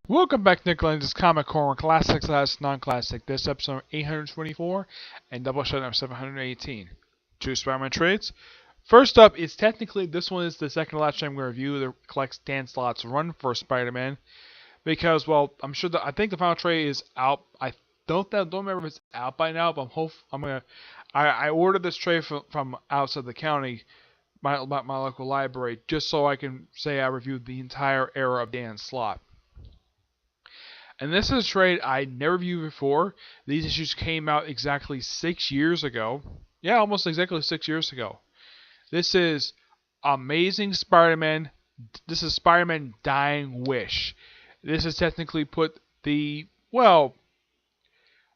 Welcome back to Lenz's Comic Corner Classic / Non-Classic. This episode 824 and Doubleshot number 718. Two Spider-Man trades. First up is technically this one is the second last time we review that collects Dan Slott's run for Spider-Man because I'm sure I think the final trade is out. I don't remember if it's out by now, but I ordered this trade from outside the county, my local library, just so I can say I reviewed the entire era of Dan Slott. And this is a trade I never viewed before. These issues came out exactly 6 years ago. Yeah, almost exactly 6 years ago. This is Amazing Spider-Man. This is Spider-Man Dying Wish. This is technically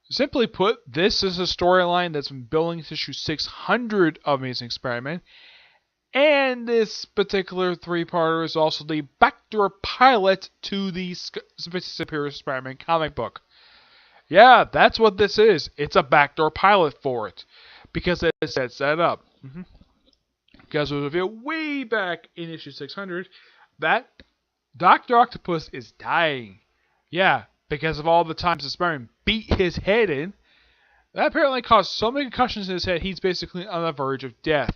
simply put, this is a storyline that's been building to issue 600 of Amazing Spider-Man. And this particular three-parter is also the backdoor pilot to the Superior Spider-Man comic book. Yeah, that's what this is. It's a backdoor pilot for it. Because it sets that up. Because it was revealed way back in issue 600 that Dr. Octopus is dying. Yeah, because of all the times that Spider-Man beat his head in. That apparently caused so many concussions in his head, he's basically on the verge of death.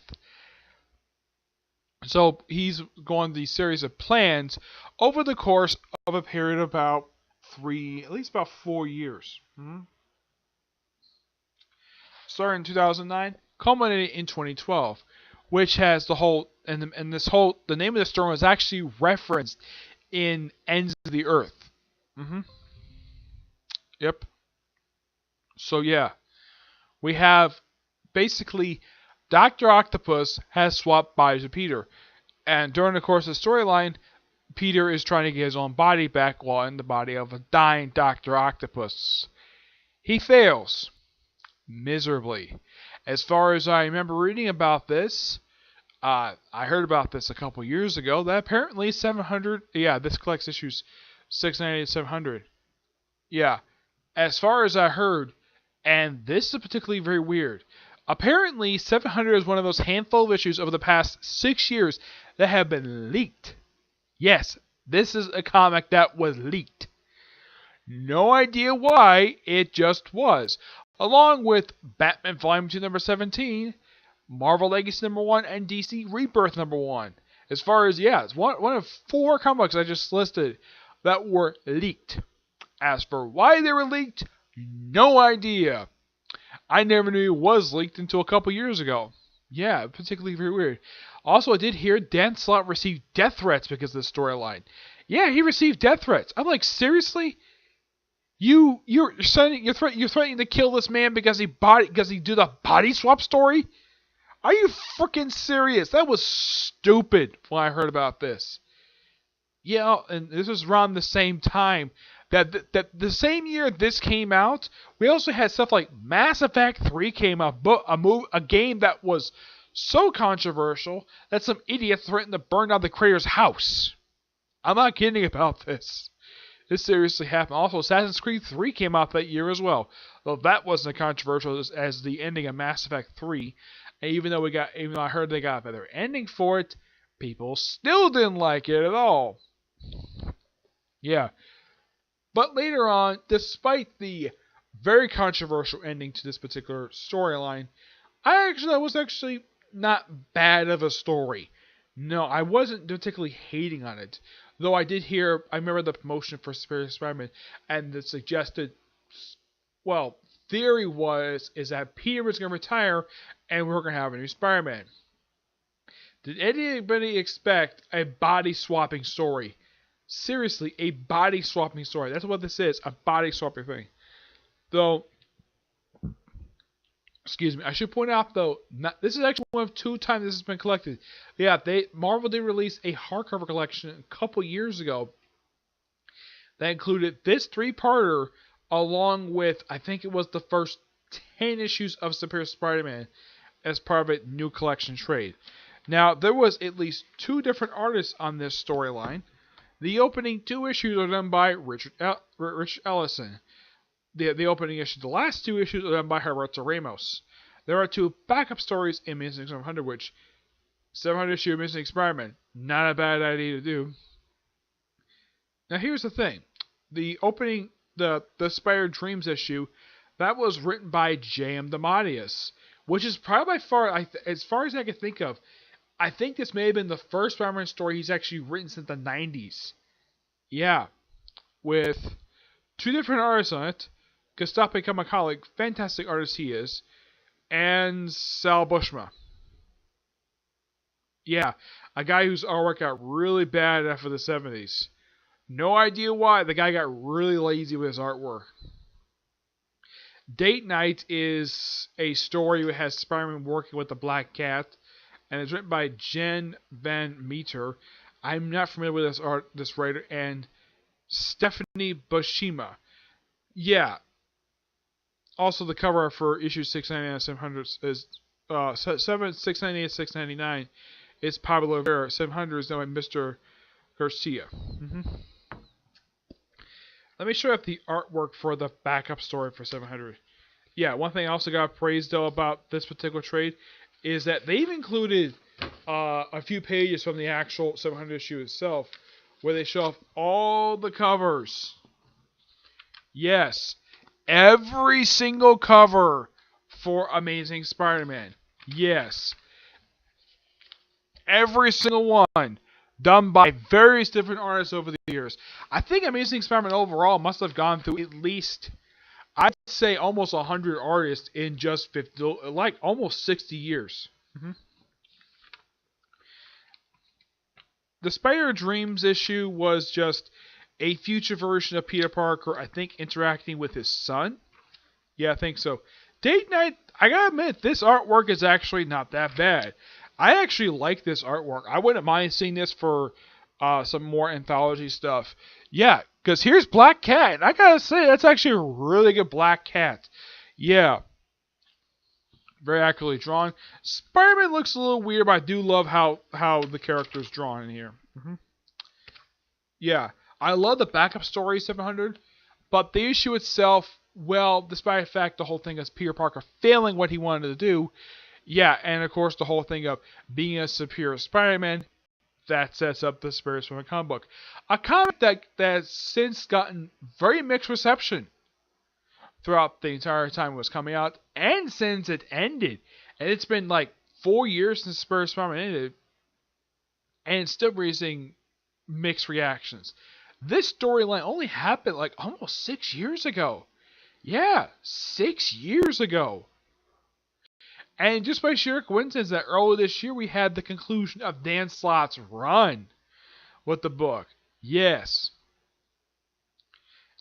So he's going the series of plans over the course of a period of at least about 4 years. Starting in 2009, culminating in 2012, which has the name of the story was actually referenced in Ends of the Earth. Yep. So yeah, we have basically Dr. Octopus has swapped bodies with Peter, and during the course of the storyline, Peter is trying to get his own body back while in the body of a dying Dr. Octopus. He fails miserably. As far as I remember reading about this, I heard about this a couple years ago, that apparently 700, this collects issues 690 to 700. Yeah, as far as I heard, and this is particularly very weird, apparently 700 is one of those handful of issues over the past 6 years that have been leaked. Yes, this is a comic that was leaked. No idea why, it just was. Along with Batman Volume 2 number 17, Marvel Legacy number 1, and DC Rebirth number 1. As far as, it's one of 4 comics I just listed that were leaked. As for why they were leaked, no idea. I never knew it was leaked until a couple years ago. Yeah, particularly very weird. Also, I did hear Dan Slott received death threats because of this storyline. Yeah, he received death threats. I'm like, seriously? You're threatening to kill this man because he did a body swap story? Are you freaking serious? That was stupid when I heard about this. Yeah, and this was around the same time that the same year this came out, we also had stuff like Mass Effect 3 came out, a game that was so controversial that some idiot threatened to burn down the creator's house. I'm not kidding about this. This seriously happened. Also, Assassin's Creed 3 came out that year as well, though that wasn't as controversial as the ending of Mass Effect 3. And even though I heard they got a better ending for it, people still didn't like it at all. Yeah. But later on, despite the very controversial ending to this particular storyline, that was actually not bad of a story. No, I wasn't particularly hating on it. Though I remember the promotion for Superior Spider-Man, and the suggested, theory is that Peter was going to retire, and we're going to have a new Spider-Man. Did anybody expect a body-swapping story? Seriously, a body-swapping story. That's what this is, a body-swapping thing. Though, excuse me, I should point out, though, this is actually one of 2 times this has been collected. Yeah, Marvel did release a hardcover collection a couple years ago that included this 3-parter along with, I think it was the first 10 issues of Superior Spider-Man as part of a new collection trade. Now, there was at least 2 different artists on this storyline. The opening 2 issues are done by Richard Ellison. The opening issue, the last 2 issues are done by Roberto Ramos. There are 2 backup stories in Amazing 700, which 700 issue Amazing Spider-Man, not a bad idea to do. Now here's the thing. the opening, the Spider Dreams issue, that was written by J.M. DeMatteis, which is probably by far, as far as I can think of, I think this may have been the first Spider-Man story he's actually written since the 90s. Yeah, with two different artists on it. Gustave Kamakalik, fantastic artist he is, and Sal Buscema. Yeah, a guy whose artwork got really bad after the 70s. No idea why. The guy got really lazy with his artwork. Date Night is a story that has Spider-Man working with the Black Cat, and it's written by Jen Van Meter. I'm not familiar with this writer, and Stephanie Buscema. Yeah. Also, the cover for issue 699 700 is 698 699 is Pablo Rivera. 700 is done by Mr. Garcia. Let me show you the artwork for the backup story for 700. Yeah, one thing I also got praised though about this particular trade is that they've included a few pages from the actual 700 issue itself where they show off all the covers. Yes, every single cover for Amazing Spider-Man. Yes, every single one. Done by various different artists over the years. I think Amazing Spider-Man overall must have gone through at least, I'd say, almost 100 artists in just 50, like almost 60 years. The Spider Dreams issue was just a future version of Peter Parker, I think, interacting with his son. Yeah, I think so. Date Night, I gotta admit, this artwork is actually not that bad. I actually like this artwork. I wouldn't mind seeing this for some more anthology stuff. Yeah, because here's Black Cat. And I gotta say, that's actually a really good Black Cat. Yeah. Very accurately drawn. Spider-Man looks a little weird, but I do love how the character's drawn in here. Yeah. I love the backup story, 700. But the issue itself, well, despite the fact the whole thing is Peter Parker failing what he wanted to do, yeah, and of course the whole thing of being a superior Spider-Man, that sets up the Superior Spider-Man comic book. A comic that has since gotten very mixed reception throughout the entire time it was coming out, and since it ended. And it's been like 4 years since Superior Spider-Man ended, and it's still raising mixed reactions. This storyline only happened like almost 6 years ago. Yeah, 6 years ago. And just by sheer coincidence that earlier this year we had the conclusion of Dan Slott's run with the book. Yes.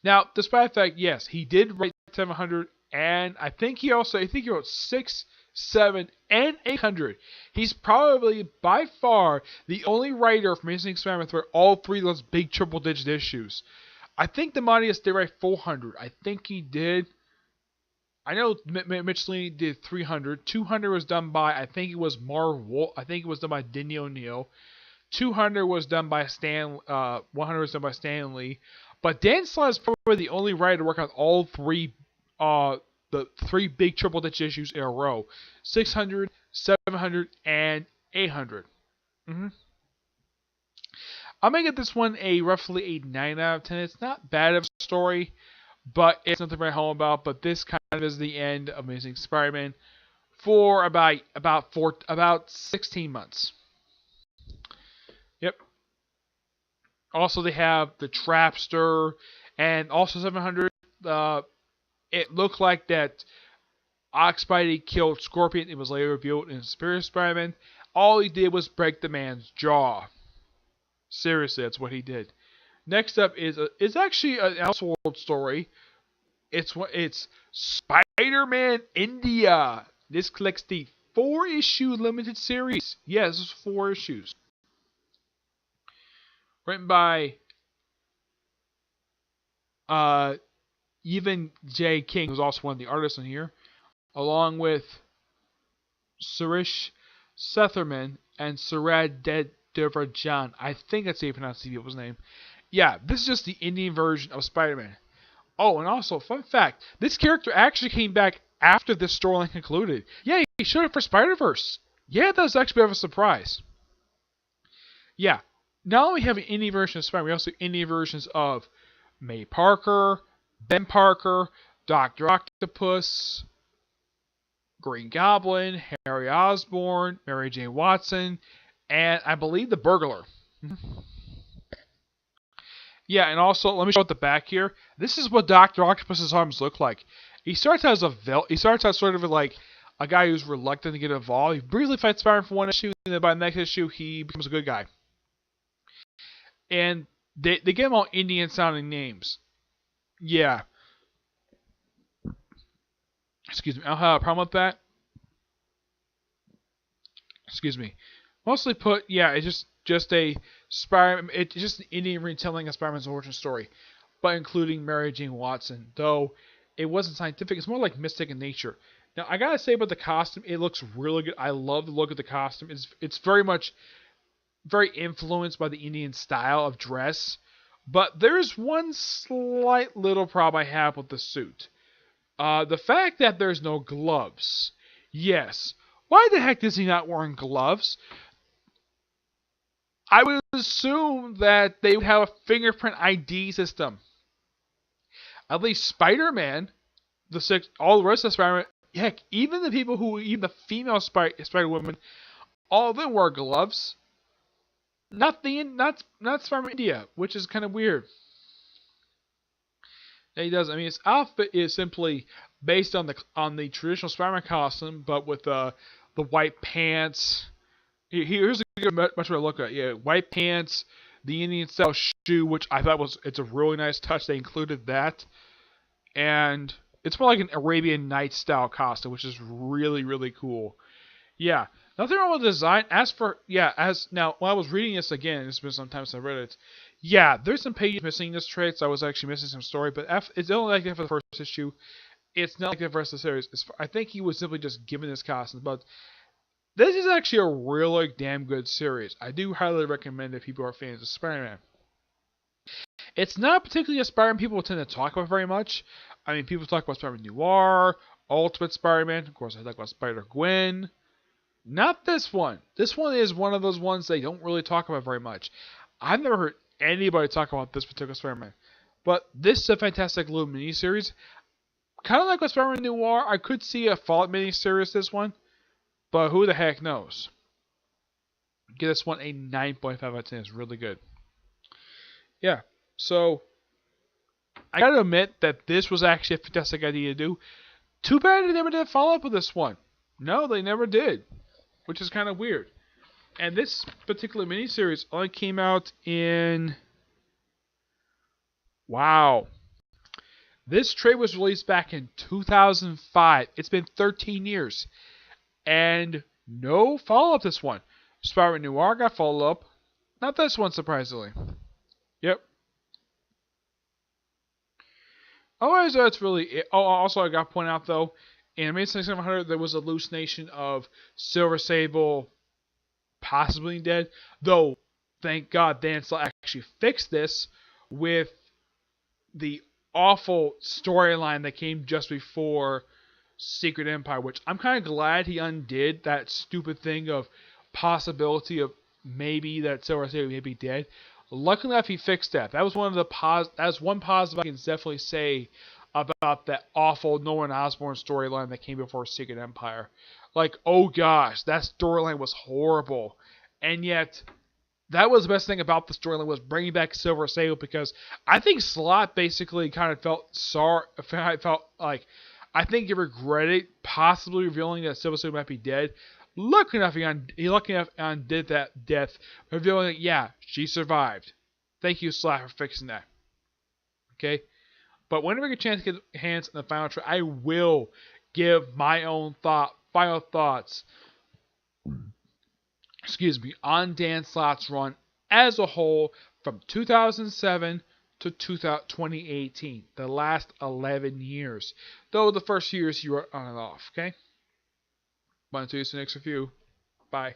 Now, despite the fact, yes, he did write 700, and I think he wrote 6, 7, and 800. He's probably by far the only writer from Amazing Spider-Man for all three of those big triple-digit issues. I think DeMatteis did write 400. I think he did. I know Mitch Lee did 300. 200 was done by, I think it was Marv Wolf. I think it was done by Denny O'Neil. 200 was done by 100 was done by Stan Lee. But Dan Slott is probably the only writer to work on all three, the three big triple ditch issues in a row. 600, 700, and 800. I'm going to give this one roughly a 9 out of 10. It's not bad of a story, but it's nothing to write home about. But this kind of is the end of Amazing Spider-Man for about 16 months. Yep. Also, they have the Trapster and also 700. It looked like that Oxbody killed Scorpion. It was later revealed in Superior Spider-Man. All he did was break the man's jaw. Seriously, that's what he did. Next up is actually an Elseworld story. It's Spider-Man India. This collects the 4-issue limited series. Yeah, this is 4 issues. Written by Evan J. King, who's also one of the artists in here, along with Suresh Setherman and Surad Devarajan. I think that's how you pronounce the people's name. Yeah, this is just the Indian version of Spider-Man. Oh, and also, fun fact, this character actually came back after this storyline concluded. Yeah, he showed up for Spider-Verse. Yeah, that was actually a bit of a surprise. Yeah, not only have an Indian version of Spider-Man, we also have Indian versions of May Parker, Ben Parker, Dr. Octopus, Green Goblin, Harry Osborn, Mary Jane Watson, and I believe the Burglar. Yeah, and also let me show at the back here. This is what Dr. Octopus's arms look like. He starts out as sort of like a guy who's reluctant to get involved. He briefly fights Spider-Man for one issue, and then by the next issue he becomes a good guy. And they give him all Indian sounding names. Yeah. Excuse me. I don't have a problem with that. Excuse me. Mostly put, yeah, it's just a Spider. It's just an Indian retelling of Spider-Man's origin story, but including Mary Jane Watson. Though it wasn't scientific, it's more like mystic in nature. Now I gotta say about the costume, it looks really good. I love the look of the costume. It's very influenced by the Indian style of dress. But there's one slight little problem I have with the suit. The fact that there's no gloves. Yes. Why the heck is he not wearing gloves? I would assume that they would have a fingerprint ID system. At least Spider-Man, all the rest of Spider-Man, heck, even the female Spider-Woman, all of them wear gloves. Not Spider-Man India, which is kind of weird. Yeah, he does. I mean, his outfit is simply based on the traditional Spider-Man costume, but with the white pants. Here's a good much better look at. Yeah, white pants, the Indian style shoe, which I thought it's a really nice touch. They included that, and it's more like an Arabian Nights style costume, which is really really cool. Yeah, nothing wrong with the design. As now when I was reading this again, it's been some time since I read it. Yeah, there's some pages missing in this trade, so I was actually missing some story. But it's only like that for the first issue. It's not like that for the rest of the series. I think he was simply just given this costume, but this is actually a really damn good series. I do highly recommend if people are fans of Spider-Man. It's not particularly a Spider-Man people tend to talk about very much. I mean, people talk about Spider-Man Noir, Ultimate Spider-Man. Of course, I talk about Spider-Gwen. Not this one. This one is one of those ones they don't really talk about very much. I've never heard anybody talk about this particular Spider-Man. But this is a fantastic little miniseries. Kind of like with Spider-Man Noir, I could see a Fallout miniseries this one. But who the heck knows? Give this one a 9.5 out of 10. It's really good. Yeah. So, I gotta admit that this was actually a fantastic idea to do. Too bad they never did follow up with this one. No, they never did. Which is kind of weird. And this particular miniseries only came out in... Wow. This trade was released back in 2005. It's been 13 years. And no follow-up this one. Spider-Man Noir got follow-up. Not this one, surprisingly. Yep. Otherwise, that's really it. Oh, also, I got to point out, though, in Amazing 700, there was a hallucination of Silver Sable possibly dead. Though, thank God, Dan Slott actually fixed this with the awful storyline that came just before Secret Empire, which I'm kind of glad he undid that stupid thing of possibility of maybe that Silver Sable may be dead. Luckily enough, he fixed that. That was that's one positive I can definitely say about that awful Norman Osborn storyline that came before Secret Empire. Like, oh gosh, that storyline was horrible, and yet that was the best thing about the storyline was bringing back Silver Sable, because I think Slott basically kind of felt sorry. I think he regretted possibly revealing that Silver Sable might be dead. Lucky enough, he undid that death, revealing that, yeah, she survived. Thank you, Slott, for fixing that. Okay? But whenever I get a chance to get hands on the final trade, I will give my own final thoughts, on Dan Slott's run as a whole from 2007 to 2018, the last 11 years. Though the first years you were on and off, okay? 1, 2, 3, next review. Bye.